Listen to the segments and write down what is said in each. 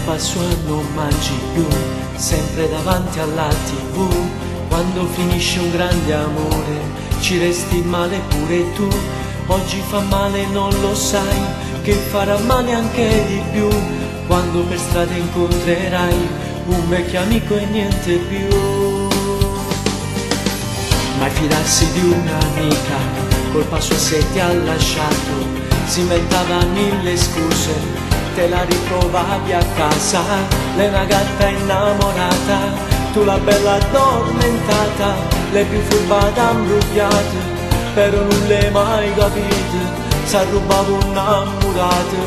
colpa sua non mangi più, sempre davanti alla TV. Quando finisce un grande amore ci resti male pure tu. Oggi fa male, non lo sai, che farà male anche di più, quando per strada incontrerai un vecchio amico e niente più. Mai fidarsi di un'amica, colpa sua se ti ha lasciato, si inventava mille scuse, te la ritrovavi a casa. Lei è una gatta innamorata, tu la bella addormentata, lei più furbata imbrugliata, però non l'hai mai capito, s'ha rubato un'ammurata.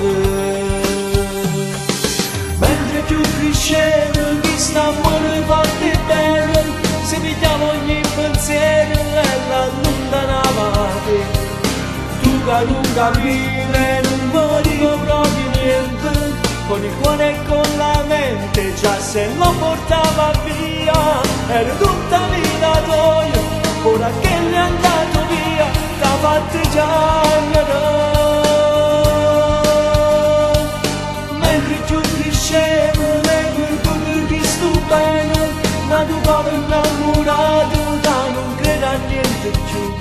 Mentre più crescevo, chi sta amore fatte bene, se pigliamo ogni pensiero e l'allontanavate. Tu che non capivi, non volevo proprio niente, con il cuore e con la mente, già se lo portava via, era tutta vita tua, ora che l'è andato via, t'ha fatto già ignorare. Mentre più crescevo, le vergogno che sto bene, ma tu come innamorato, da non credo a niente più,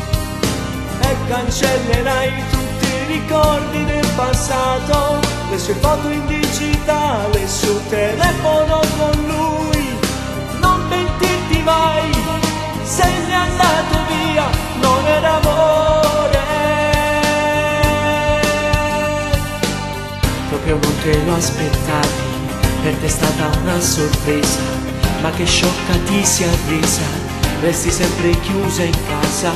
e cancellerai tutti i ricordi del passato, le sue foto in digitale sul telefono con lui. Non pentirti mai, se n'è andato via, non era amore. Proprio non te lo aspettavi, per te è stata una sorpresa, ma che sciocca ti si arresa, resti sempre chiusa in casa.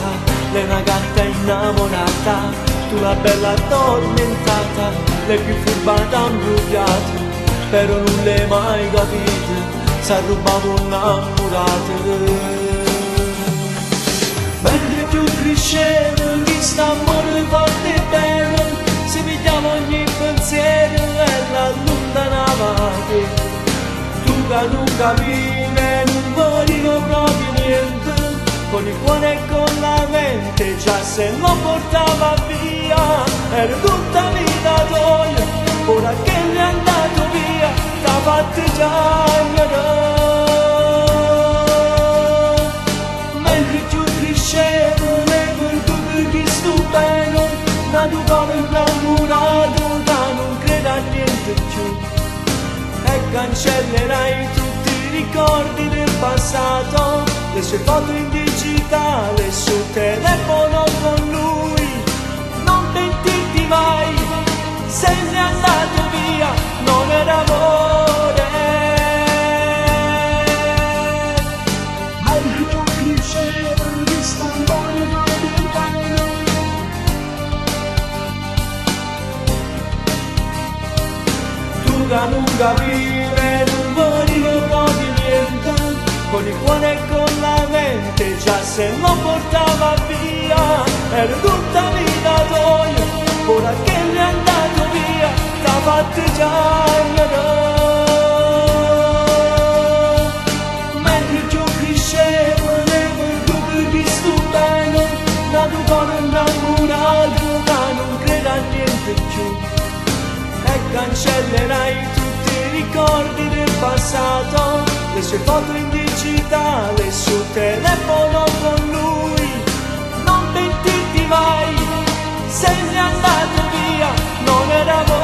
Lei è una gatta innamorata, tu la bella addormentata, lei più furbata imbrugliata, però non l'hai mai capito, s'ha rubato un'ammurata. Mentre più crescevo, chi sta amore fatte bene, si pigliava ogni pensiero e l'allontanavate. Tu che non capivi, non volevo proprio niente, con il cuore e con la mente, già se lo portava via, era tutta vita tua, ora che l'è andato via, t'ha fatto già ignorare. Mentre più crescevo, le vergogno che sto bene, ma tu come innamorato, da non credo a niente più, e cancellerai tutti i ricordi del passato, le sue foto in digitale sul telefono con lui. Non pentirti mai, se n'è andato via, non era amore. Mentre tu crescevo, chi sta amore fatte bene, tu che non capivi, non volevo proprio niente, con il cuore e con la mente, già se lo portava via, era tutta vita tua, ora che l'è andato via, t'ha fatto già ignorare. Mentre più crescevo, le vergogno che sto bene, ma tu come innamorato, da non credo a niente più, e cancellerai tutti i ricordi del passato, le sue foto in digitale sul telefono con lui. Non pentirti mai, se n'è andato via, non era amore.